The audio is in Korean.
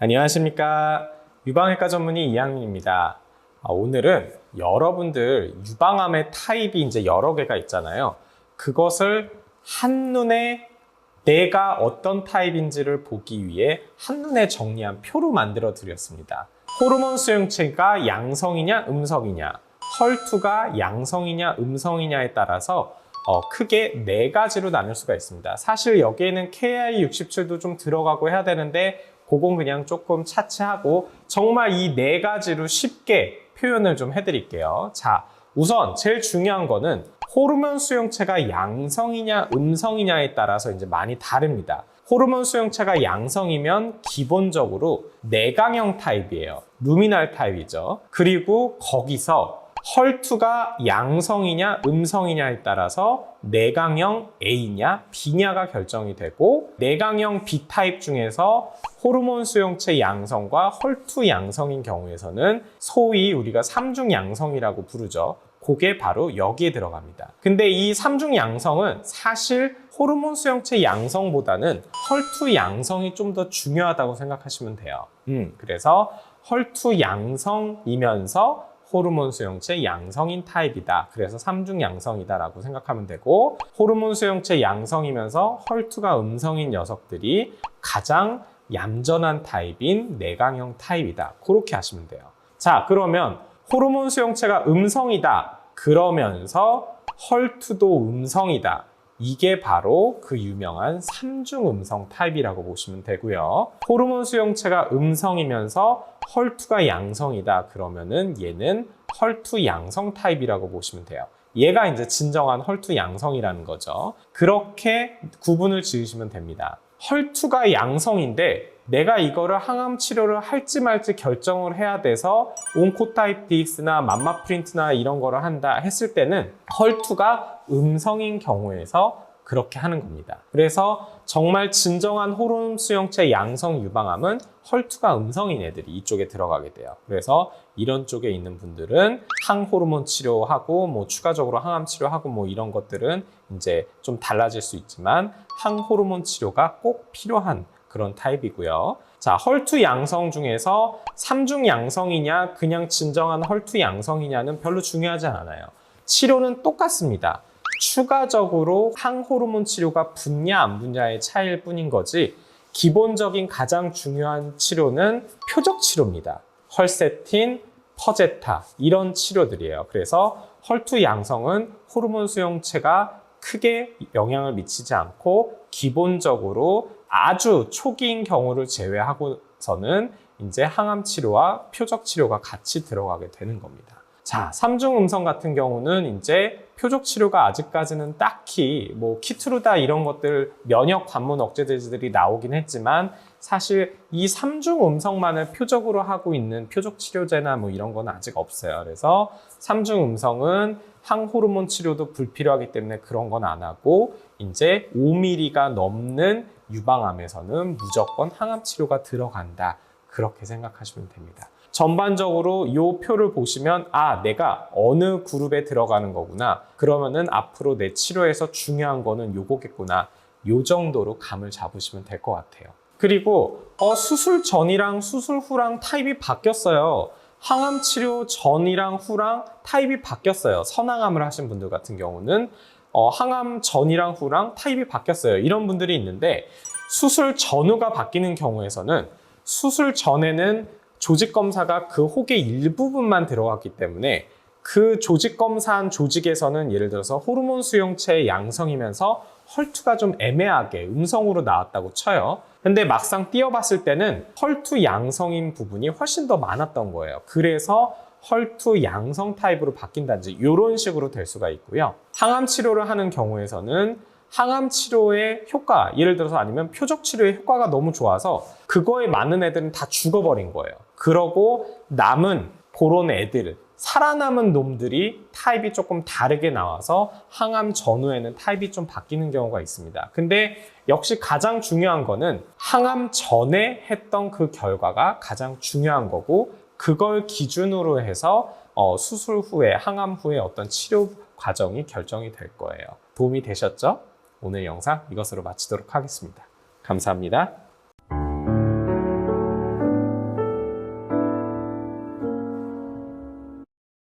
안녕하십니까. 유방외과 전문의 이양민입니다. 오늘은 여러분들 유방암의 타입이 이제 여러 개가 있잖아요. 그것을 한눈에 내가 어떤 타입인지를 보기 위해 한눈에 정리한 표로 만들어 드렸습니다. 호르몬 수용체가 양성이냐 음성이냐, 헐투가 양성이냐 음성이냐에 따라서 크게 네 가지로 나눌 수가 있습니다. 사실 여기에는 KI67도 좀 들어가고 해야 되는데 그건 그냥 조금 차치하고 정말 이 네 가지로 쉽게 표현을 좀 해드릴게요. 자, 우선 제일 중요한 거는 호르몬 수용체가 양성이냐 음성이냐에 따라서 이제 많이 다릅니다. 호르몬 수용체가 양성이면 기본적으로 내강형 타입이에요. 루미널 타입이죠. 그리고 거기서 헐투가 양성이냐 음성이냐에 따라서 내강형 A냐 B냐가 결정이 되고, 내강형 B타입 중에서 호르몬 수용체 양성과 헐투 양성인 경우에서는 소위 우리가 삼중 양성이라고 부르죠. 그게 바로 여기에 들어갑니다. 근데 이 삼중 양성은 사실 호르몬 수용체 양성보다는 헐투 양성이 좀 더 중요하다고 생각하시면 돼요. 그래서 헐투 양성이면서 호르몬 수용체 양성인 타입이다. 그래서 삼중 양성이다라고 생각하면 되고, 호르몬 수용체 양성이면서 헐투가 음성인 녀석들이 가장 얌전한 타입인 내강형 타입이다. 그렇게 하시면 돼요. 자, 그러면 호르몬 수용체가 음성이다. 그러면서 헐투도 음성이다. 이게 바로 그 유명한 삼중 음성 타입이라고 보시면 되고요. 호르몬 수용체가 음성이면서 헐투가 양성이다. 그러면은 얘는 헐투 양성 타입이라고 보시면 돼요. 얘가 이제 진정한 헐투 양성이라는 거죠. 그렇게 구분을 지으시면 됩니다. 헐투가 양성인데 내가 이거를 항암 치료를 할지 말지 결정을 해야 돼서 온코타입 DX나 맘마프린트나 이런 거를 한다 했을 때는 헐투가 음성인 경우에서 그렇게 하는 겁니다. 그래서 정말 진정한 호르몬 수용체 양성 유방암은 헐투가 음성인 애들이 이쪽에 들어가게 돼요. 그래서 이런 쪽에 있는 분들은 항호르몬 치료하고 뭐 추가적으로 항암 치료하고 뭐 이런 것들은 이제 좀 달라질 수 있지만 항호르몬 치료가 꼭 필요한 그런 타입이고요. 자, 헐투 양성 중에서 삼중 양성이냐 그냥 진정한 헐투 양성이냐는 별로 중요하지 않아요. 치료는 똑같습니다. 추가적으로 항호르몬 치료가 붙냐 안 붙냐의 차이일 뿐인 거지, 기본적인 가장 중요한 치료는 표적 치료입니다. 헐세틴, 퍼제타 이런 치료들이에요. 그래서 헐투 양성은 호르몬 수용체가 크게 영향을 미치지 않고 기본적으로 아주 초기인 경우를 제외하고서는 이제 항암 치료와 표적 치료가 같이 들어가게 되는 겁니다. 자, 삼중 음성 같은 경우는 이제 표적 치료가 아직까지는 딱히 뭐 키트루다 이런 것들 면역 관문 억제제들이 나오긴 했지만 사실 이 삼중 음성만을 표적으로 하고 있는 표적 치료제나 뭐 이런 건 아직 없어요. 그래서 삼중 음성은 항호르몬 치료도 불필요하기 때문에 그런 건 안 하고, 이제 5mm가 넘는 유방암에서는 무조건 항암 치료가 들어간다. 그렇게 생각하시면 됩니다. 전반적으로 이 표를 보시면 내가 어느 그룹에 들어가는 거구나. 그러면은 앞으로 내 치료에서 중요한 거는 요거겠구나. 요 정도로 감을 잡으시면 될 것 같아요. 그리고 수술 전이랑 수술 후랑 타입이 바뀌었어요. 항암 치료 전이랑 후랑 타입이 바뀌었어요. 선항암을 하신 분들 같은 경우는 항암 전이랑 후랑 타입이 바뀌었어요. 이런 분들이 있는데, 수술 전후가 바뀌는 경우에서는 수술 전에는 조직 검사가 그 혹의 일부분만 들어갔기 때문에 그 조직 검사한 조직에서는 예를 들어서 호르몬 수용체 양성이면서 헐투가 좀 애매하게 음성으로 나왔다고 쳐요. 근데 막상 띄어봤을 때는 헐투 양성인 부분이 훨씬 더 많았던 거예요. 그래서 헐투 양성 타입으로 바뀐다든지 이런 식으로 될 수가 있고요. 항암 치료를 하는 경우에서는 항암 치료의 효과, 예를 들어서 아니면 표적 치료의 효과가 너무 좋아서 그거에 많은 애들은 다 죽어버린 거예요. 그러고 남은 그런 애들, 살아남은 놈들이 타입이 조금 다르게 나와서 항암 전후에는 타입이 좀 바뀌는 경우가 있습니다. 근데 역시 가장 중요한 거는 항암 전에 했던 그 결과가 가장 중요한 거고, 그걸 기준으로 해서 수술 후에, 항암 후에 어떤 치료 과정이 결정이 될 거예요. 도움이 되셨죠? 오늘 영상 이것으로 마치도록 하겠습니다. 감사합니다.